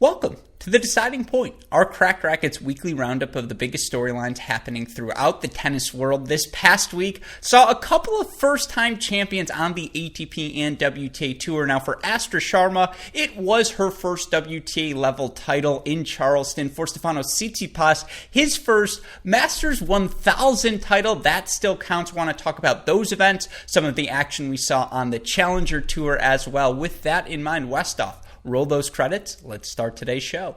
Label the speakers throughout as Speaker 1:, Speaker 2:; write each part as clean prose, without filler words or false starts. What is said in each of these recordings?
Speaker 1: Welcome to The Deciding Point, our Cracked Racquets weekly roundup of the biggest storylines happening throughout the tennis world. This past week saw a couple of first-time champions on the ATP and WTA Tour. Now, for Astra Sharma, it was her first WTA-level title in Charleston. For Stefanos Tsitsipas, his first Masters 1000 title. That still counts. Want to talk about those events, some of the action we saw on the Challenger Tour as well. With that in mind, Westhoff, roll those credits. Let's start today's show.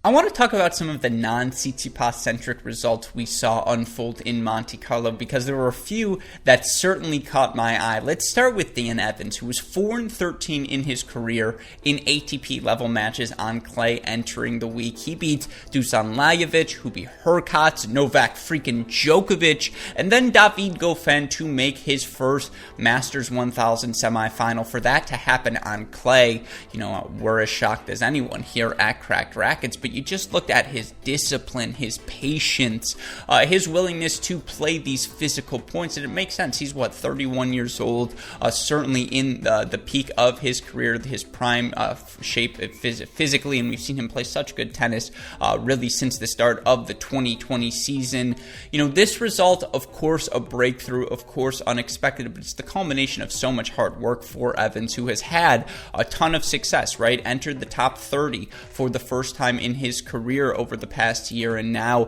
Speaker 1: I want to talk about some of the non-Tsitsipas-centric results we saw unfold in Monte-Carlo because there were a few that certainly caught my eye. Let's start with Dan Evans, who was 4-13 in his career in ATP-level matches on clay entering the week. He beat Dusan Lajovic, Hubert Hurkacz, Novak freaking Djokovic, and then David Goffin to make his first Masters 1000 semifinal. For that to happen on clay, we're as shocked as anyone here at Cracked Racquets, but you just looked at his discipline, his patience, his willingness to play these physical points, and it makes sense. He's, 31 years old, certainly in the peak of his career, his prime shape physically, and we've seen him play such good tennis really since the start of the 2020 season. This result, of course, a breakthrough, of course, unexpected, but it's the culmination of so much hard work for Evans, who has had a ton of success, right? Entered the top 30 for the first time in his career over the past year, and now,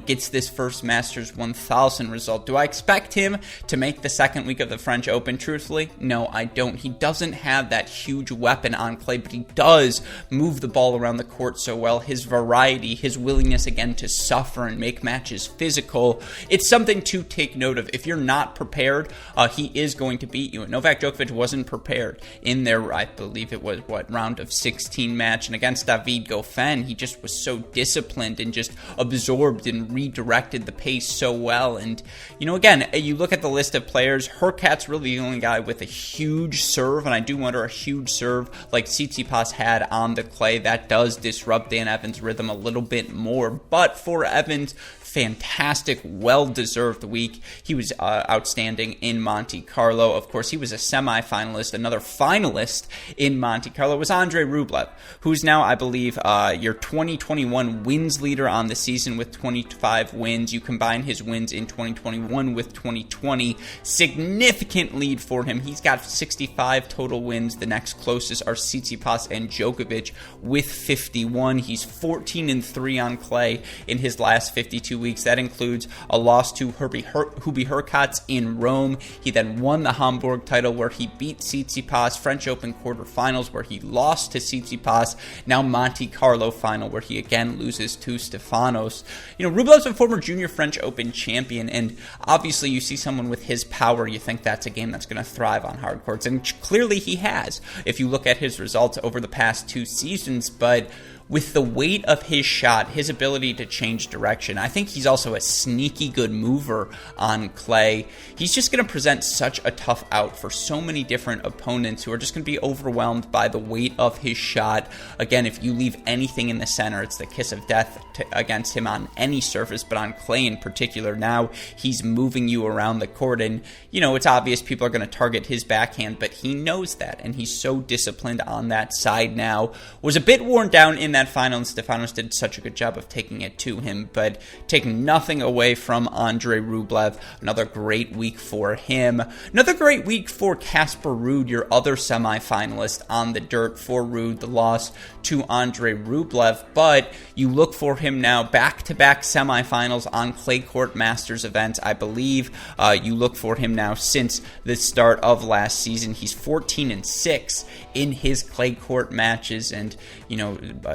Speaker 1: gets this first Masters 1000 result. Do I expect him to make the second week of the French Open? Truthfully, no, I don't. He doesn't have that huge weapon on clay, but he does move the ball around the court so well. His variety, his willingness, again, to suffer and make matches physical, it's something to take note of. If you're not prepared, he is going to beat you. Novak Djokovic wasn't prepared in their, I believe it was, round of 16 match, and against David Goffin, he just was so disciplined and just absorbed and redirected the pace so well. And, again, you look at the list of players, Hurkacz really the only guy with a huge serve, and I do wonder a huge serve like Tsitsipas had on the clay. That does disrupt Dan Evans' rhythm a little bit more. But for Evans, fantastic, well-deserved week. He was outstanding in Monte-Carlo. Of course, he was a semi-finalist. Another finalist in Monte-Carlo was Andrei Rublev, who's now, I believe, your 2021 wins leader on the season with 25 wins. You combine his wins in 2021 with 2020. Significant lead for him. He's got 65 total wins. The next closest are Tsitsipas and Djokovic with 51. He's 14-3 on clay in his last 52 weeks. That includes a loss to Hubert Hurkacz in Rome. He then won the Hamburg title where he beat Tsitsipas, French Open quarterfinals where he lost to Tsitsipas, now Monte-Carlo final where he again loses to Stefanos. Rublev's a former junior French Open champion, and obviously you see someone with his power, you think that's a game that's going to thrive on hard courts, and clearly he has if you look at his results over the past two seasons. But with the weight of his shot, his ability to change direction, I think he's also a sneaky good mover on clay. He's just going to present such a tough out for so many different opponents who are just going to be overwhelmed by the weight of his shot. Again, if you leave anything in the center, it's the kiss of death against him on any surface, but on clay in particular. Now he's moving you around the court, and, it's obvious people are going to target his backhand, but he knows that, and he's so disciplined on that side now. Was a bit worn down in that final, and Stefanos did such a good job of taking it to him, but taking nothing away from Andrei Rublev. Another great week for him. Another great week for Casper Ruud, your other semifinalist on the dirt. For Ruud, the loss to Andrei Rublev, but you look for him now back-to-back semifinals on clay court Masters events. I believe you look for him now since the start of last season. He's 14-6 in his clay court matches, and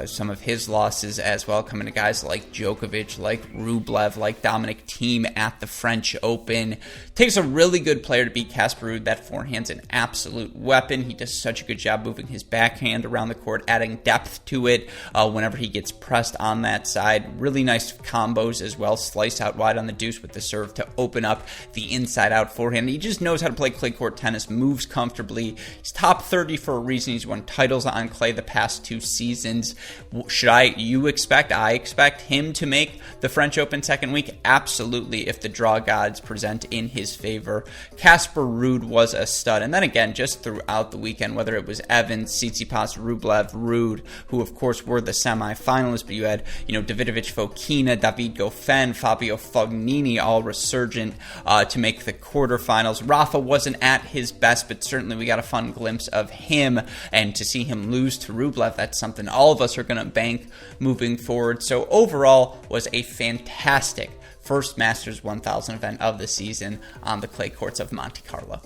Speaker 1: some of his losses as well coming to guys like Djokovic, like Rublev, like Dominic Thiem at the French Open. Takes a really good player to beat Casper Ruud. That forehand's an absolute weapon. He does such a good job moving his backhand around the court, adding depth to it whenever he gets pressed on that side. Really nice combos as well. Slice out wide on the deuce with the serve to open up the inside-out forehand. He just knows how to play clay court tennis, moves comfortably. He's top 30 for a reason. He's won titles on clay the past two seasons. I expect him to make the French Open second week? Absolutely, if the draw gods present in his favor. Casper Ruud was a stud. And then again, just throughout the weekend, whether it was Evans, Tsitsipas, Rublev, Ruud, who of course were the semifinalists, but you had, Davidovich Fokina, David Goffin, Fabio Fognini all resurgent to make the quarterfinals. Rafa wasn't at his best, but certainly we got a fun glimpse of him, and to see him lose to Rublev, that's something all of us are going to bank moving forward. So overall, was a fantastic first Masters 1000 event of the season on the clay courts of Monte-Carlo.